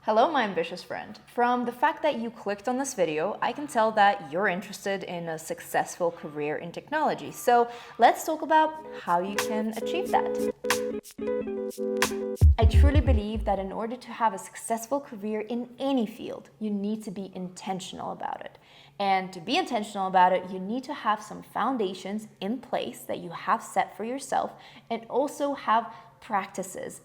Hello, my ambitious friend. From the fact that you clicked on this video, I can tell that you're interested in a successful career in technology. So let's talk about how you can achieve that. I truly believe that in order to have a successful career in any field, you need to be intentional about it. And to be intentional about it, you need to have some foundations in place that you have set for yourself, and also have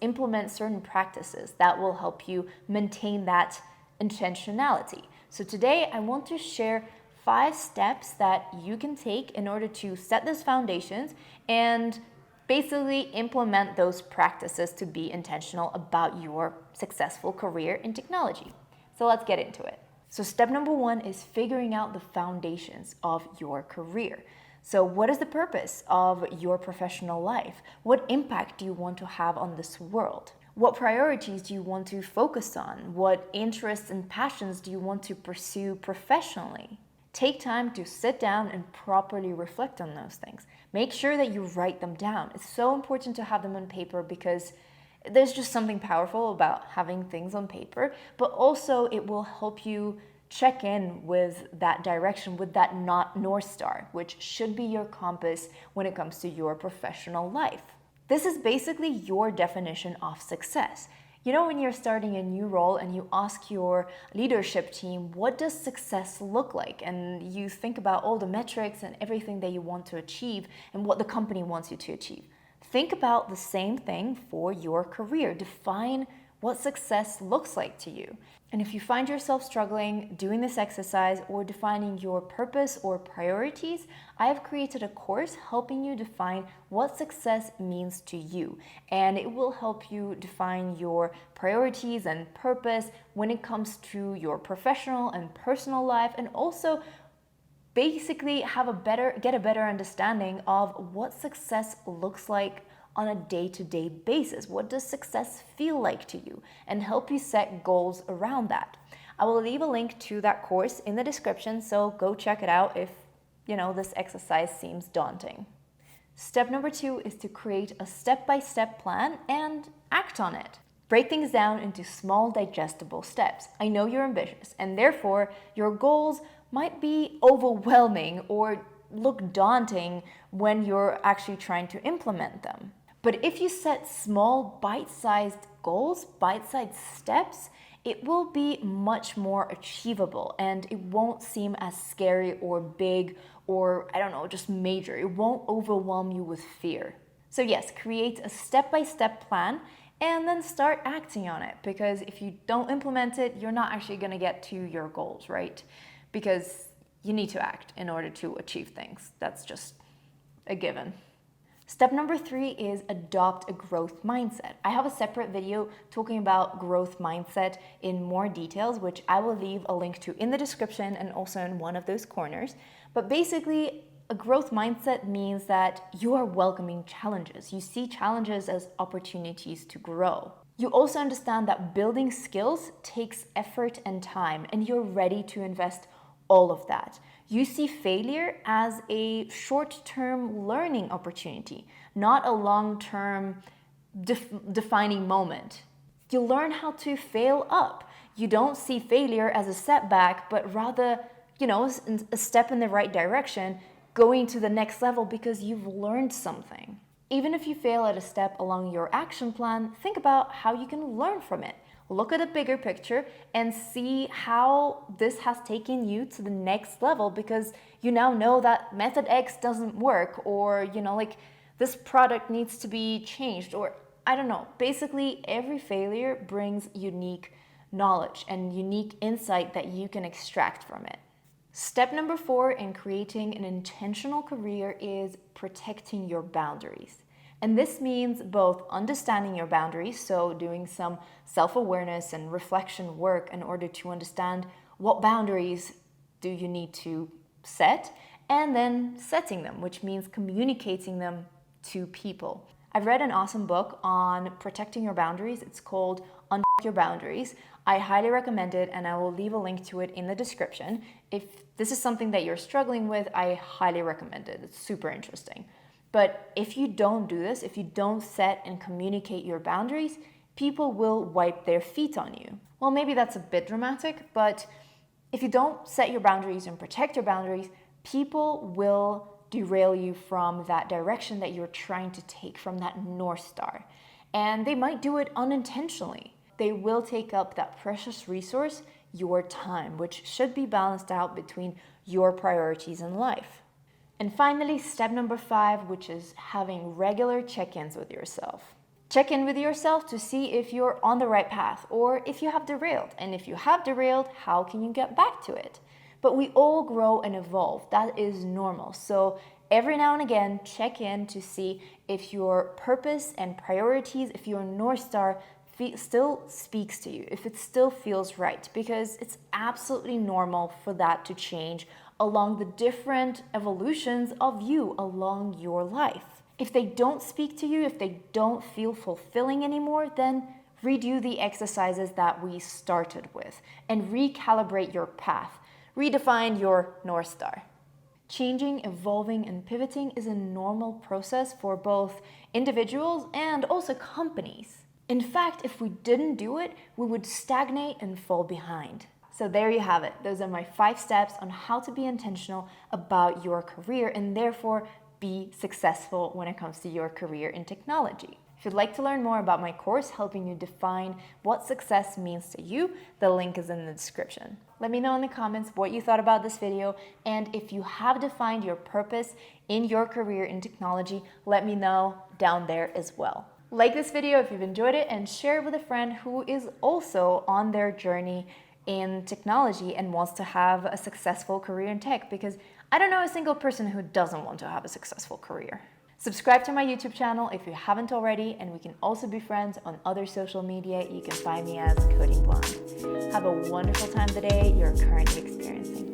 implement certain practices that will help you maintain that intentionality. So today I want to share 5 steps that you can take in order to set those foundations and basically implement those practices to be intentional about your successful career in technology. So let's get into it. So step number 1 is figuring out the foundations of your career. So what is the purpose of your professional life? What impact do you want to have on this world? What priorities do you want to focus on? What interests and passions do you want to pursue professionally? Take time to sit down and properly reflect on those things. Make sure that you write them down. It's so important to have them on paper because there's just something powerful about having things on paper, but also it will help you check in with that direction, with that North Star, which should be your compass when it comes to your professional life. This is basically your definition of success. You know, when you're starting a new role and you ask your leadership team, what does success look like? And you think about all the metrics and everything that you want to achieve and what the company wants you to achieve. Think about the same thing for your career. Define what success looks like to you. And if you find yourself struggling doing this exercise or defining your purpose or priorities, I have created a course helping you define what success means to you. And it will help you define your priorities and purpose when it comes to your professional and personal life, and also basically get a better understanding of what success looks like on a day-to-day basis. What does success feel like to you? And help you set goals around that. I will leave a link to that course in the description, so go check it out if, this exercise seems daunting. Step number 2 is to create a step-by-step plan and act on it. Break things down into small, digestible steps. I know you're ambitious, and therefore your goals might be overwhelming or look daunting when you're actually trying to implement them. But if you set small, bite-sized goals, bite-sized steps, it will be much more achievable and it won't seem as scary or big or, just major. It won't overwhelm you with fear. So yes, create a step-by-step plan and then start acting on it, because if you don't implement it, you're not actually going to get to your goals, right? Because you need to act in order to achieve things. That's just a given. Step number 3 is adopt a growth mindset. I have a separate video talking about growth mindset in more details, which I will leave a link to in the description and also in one of those corners. But basically, a growth mindset means that you are welcoming challenges. You see challenges as opportunities to grow. You also understand that building skills takes effort and time, and you're ready to invest all of that. You see failure as a short-term learning opportunity, not a long-term defining moment. You learn how to fail up. You don't see failure as a setback, but rather, a step in the right direction, going to the next level because you've learned something. Even if you fail at a step along your action plan, think about how you can learn from it. Look at a bigger picture and see how this has taken you to the next level, because you now know that method X doesn't work, or, this product needs to be changed, or Basically, every failure brings unique knowledge and unique insight that you can extract from it. Step number 4 in creating an intentional career is protecting your boundaries. And this means both understanding your boundaries, so doing some self-awareness and reflection work in order to understand what boundaries do you need to set, and then setting them, which means communicating them to people. I've read an awesome book on protecting your boundaries. It's called Unfuck Your Boundaries. I highly recommend it, and I will leave a link to it in the description. If this is something that you're struggling with, I highly recommend it. It's super interesting. But if you don't do this, if you don't set and communicate your boundaries, people will wipe their feet on you. Well, maybe that's a bit dramatic, but if you don't set your boundaries and protect your boundaries, people will derail you from that direction that you're trying to take, from that North Star. And they might do it unintentionally. They will take up that precious resource, your time, which should be balanced out between your priorities in life. And finally, step number 5, which is having regular check-ins with yourself. Check in with yourself to see if you're on the right path or if you have derailed. And if you have derailed, how can you get back to it? But we all grow and evolve. That is normal. So every now and again, check in to see if your purpose and priorities, if your North Star still speaks to you, if it still feels right, because it's absolutely normal for that to change along the different evolutions of you along your life. If they don't speak to you, if they don't feel fulfilling anymore, then redo the exercises that we started with and recalibrate your path. Redefine your North Star. Changing, evolving, and pivoting is a normal process for both individuals and also companies. In fact, if we didn't do it, we would stagnate and fall behind. So there you have it. Those are my 5 steps on how to be intentional about your career and therefore be successful when it comes to your career in technology. If you'd like to learn more about my course helping you define what success means to you, the link is in the description. Let me know in the comments what you thought about this video, and if you have defined your purpose in your career in technology, let me know down there as well. Like this video if you've enjoyed it, and share it with a friend who is also on their journey in technology and wants to have a successful career in tech, because I don't know a single person who doesn't want to have a successful career. Subscribe to my YouTube channel if you haven't already, and we can also be friends on other social media. You can find me as Coding Blonde. Have a wonderful time today you're currently experiencing.